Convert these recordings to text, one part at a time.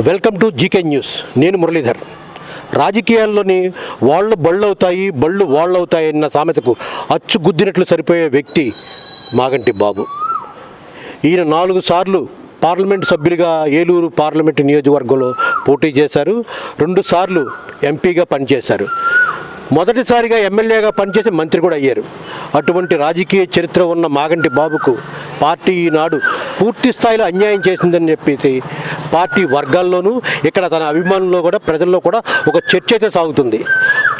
Welcome to GK news. నేను మురళీధర్. రాజకీయాల్లోని వాళ్ళు బళ్ళవుతాయి, బళ్ళు వాళ్ళవుతాయి అన్న సామెతకు అచ్చుగుద్దినట్లు సరిపోయే వ్యక్తి మాగంటి బాబు. ఈయన 4 సార్లు పార్లమెంటు సభ్యులుగా ఏలూరు పార్లమెంటు నియోజకవర్గంలో పోటీ చేశారు. 2 సార్లు ఎంపీగా పనిచేశారు. మొదటిసారిగా ఎమ్మెల్యేగా పనిచేసి మంత్రి కూడా అయ్యారు. అటువంటి రాజకీయ చరిత్ర ఉన్న మాగంటి బాబుకు పార్టీ ఈనాడు పూర్తి స్థాయిలో అన్యాయం చేసిందని చెప్పేసి పార్టీ వర్గాల్లోనూ ఇక్కడ తన అభిమానుల్లో కూడా ప్రజల్లో కూడా ఒక చర్చ అయితే సాగుతుంది.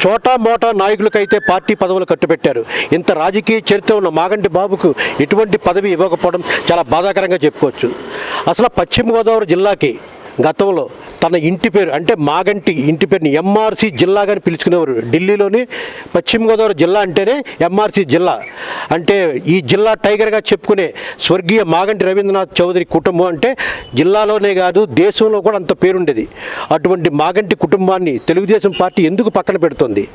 చోటా మోటా నాయకులకైతే పార్టీ పదవులు కట్టుబెట్టారు. ఇంత రాజకీయ చరిత్ర ఉన్న మాగంటి బాబుకు ఎటువంటి పదవి ఇవ్వకపోవడం చాలా బాధాకరంగా చెప్పుకోవచ్చు. అసలు పశ్చిమ గోదావరి జిల్లాకి గతంలో తన ఇంటి పేరు అంటే మాగంటి ఇంటి పేరుని ఎంఆర్సి జిల్లాగాని పిలుచుకునేవారు. ఢిల్లీలోని పశ్చిమ గోదావరి జిల్లా అంటేనే ఎంఆర్సి జిల్లా. అంటే ఈ జిల్లా టైగర్గా చెప్పుకునే స్వర్గీయ మాగంటి రవీంద్రనాథ్ చౌదరి కుటుంబం అంటే జిల్లాలోనే కాదు దేశంలో కూడా అంత పేరుండేది. అటువంటి మాగంటి కుటుంబాన్ని తెలుగుదేశం పార్టీ ఎందుకు పక్కన పెడుతుంది?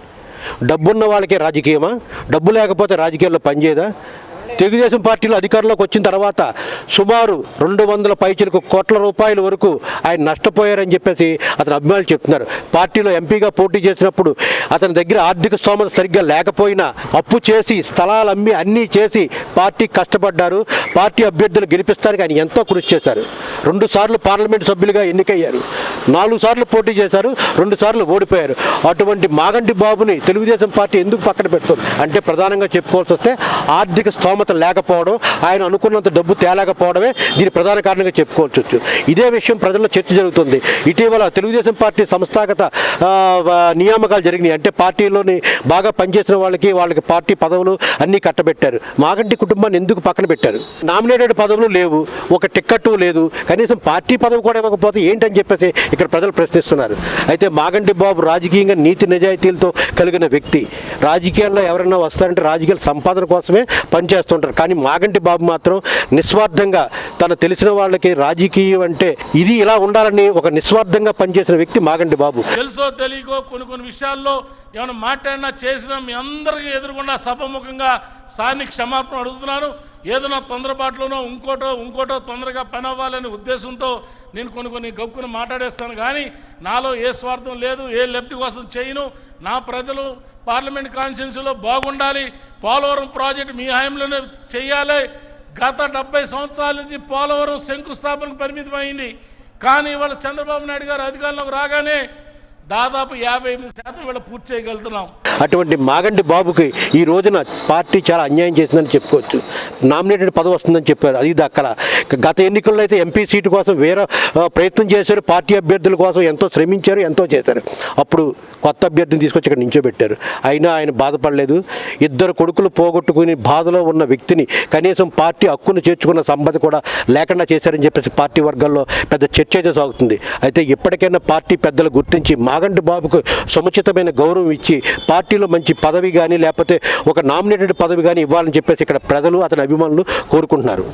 డబ్బున్న వాళ్ళకే రాజకీయమా? డబ్బు లేకపోతే రాజకీయాల్లో పనిచేయదా? తెలుగుదేశం పార్టీలో అధికారంలోకి వచ్చిన తర్వాత సుమారు 200 పైచిలకు కోట్ల రూపాయల వరకు ఆయన నష్టపోయారని చెప్పేసి అతని అభిమానులు చెప్తున్నారు. పార్టీలో ఎంపీగా పోటీ చేసినప్పుడు అతని దగ్గర ఆర్థిక స్తోమత సరిగ్గా లేకపోయినా అప్పు చేసి స్థలాలు అమ్మి అన్నీ చేసి పార్టీ కష్టపడ్డారు. పార్టీ అభ్యర్థులు గెలిపిస్తానికి ఆయన ఎంతో కృషి చేశారు. 2 సార్లు పార్లమెంటు సభ్యులుగా ఎన్నికయ్యారు. 4 సార్లు పోటీ చేశారు. 2 సార్లు ఓడిపోయారు. అటువంటి మాగంటి బాబుని తెలుగుదేశం పార్టీ ఎందుకు పక్కన పెడుతుంది అంటే ప్రధానంగా చెప్పుకోవాల్సి వస్తే ఆర్థిక స్తోమత లేకపోవడం, ఆయన అనుకున్నంత డబ్బు తేలేకపోవడమే దీని ప్రధాన కారణంగా చెప్పుకోవచ్చు. ఇదే విషయం ప్రజల్లో చర్చ జరుగుతుంది. ఇటీవల తెలుగుదేశం పార్టీ సంస్థాగత నియామకాలు జరిగినాయి. అంటే పార్టీలోని బాగా పనిచేసిన వాళ్ళకి పార్టీ పదవులు అన్నీ కట్టబెట్టారు. మాగంటి కుటుంబాన్ని ఎందుకు పక్కన పెట్టారు? నామినేటెడ్ పదవులు లేవు, ఒక టిక్కెట్టు లేదు, కనీసం పార్టీ పదవి కూడా ఇవ్వకపోతే ఏంటని చెప్పేసి ఇక్కడ ప్రజలు ప్రశ్నిస్తున్నారు. అయితే మాగంటి బాబు రాజకీయంగా నీతి నిజాయితీలతో కలిగిన వ్యక్తి. రాజకీయాల్లో ఎవరైనా వస్తారంటే రాజకీయాల సంపాదన కోసమే పనిచేస్తుంటారు. కానీ మాగంటి బాబు మాత్రం నిస్వార్థంగా తను తెలిసిన వాళ్ళకి రాజకీయం అంటే ఇది ఇలా ఉండాలని ఒక నిస్వార్థంగా పనిచేసిన వ్యక్తి మాగంటి బాబు. తెలుసో తెలియకో కొన్ని విషయాల్లో ఏమైనా మాట్లాడినా చేసినా మీ అందరికీ ఎదురుకుండా సభముఖంగా సార్ని క్షమాపణ అడుగుతున్నాను. ఏదైనా తొందరపాటులోనో ఇంకోటో తొందరగా పని అవ్వాలనే ఉద్దేశంతో నేను కొన్ని గొప్పని మాట్లాడేస్తాను. కానీ నాలో ఏ స్వార్థం లేదు, ఏ లబ్ధి కోసం చేయను. నా ప్రజలు పార్లమెంట్ కాన్స్టిట్యున్సీలో బాగుండాలి. పోలవరం ప్రాజెక్టు మీ హయాంలోనే చెయ్యాలి. గత 70 సంవత్సరాల నుంచి పోలవరం శంకుస్థాపనకు పరిమితమైంది. కానీ ఇవాళ చంద్రబాబు నాయుడు గారు అధికారంలోకి రాగానే దాదాపు 58% వీళ్ళు పూర్తి చేయగలుగుతున్నాం. అటువంటి మాగంటి బాబుకి ఈ రోజున పార్టీ చాలా అన్యాయం చేసిందని చెప్పుకోవచ్చు. నామినేటెడ్ పదవి వస్తుందని చెప్పారు, అది దక్కల. గత ఎన్నికల్లో అయితే ఎంపీ సీటు కోసం వేరే ప్రయత్నం చేశారు. పార్టీ అభ్యర్థుల కోసం ఎంతో శ్రమించారు, ఎంతో చేశారు. అప్పుడు కొత్త అభ్యర్థిని తీసుకొచ్చి ఇక్కడ నించోబెట్టారు. అయినా ఆయన బాధపడలేదు. 2 కొడుకులు పోగొట్టుకుని బాధలో ఉన్న వ్యక్తిని కనీసం పార్టీ హక్కును చేర్చుకున్న సంపద కూడా లేకుండా చేశారని చెప్పేసి పార్టీ వర్గాల్లో పెద్ద చర్చ అయితే సాగుతుంది. అయితే ఇప్పటికైనా పార్టీ పెద్దలు గుర్తించి మాగంటి బాబుకు సముచితమైన గౌరవం ఇచ్చి పార్టీలో మంచి పదవి కానీ లేకపోతే ఒక నామినేటెడ్ పదవి కానీ ఇవ్వాలని చెప్పేసి ఇక్కడ ప్రజలు అతని అభిమానులు కోరుకుంటున్నారు.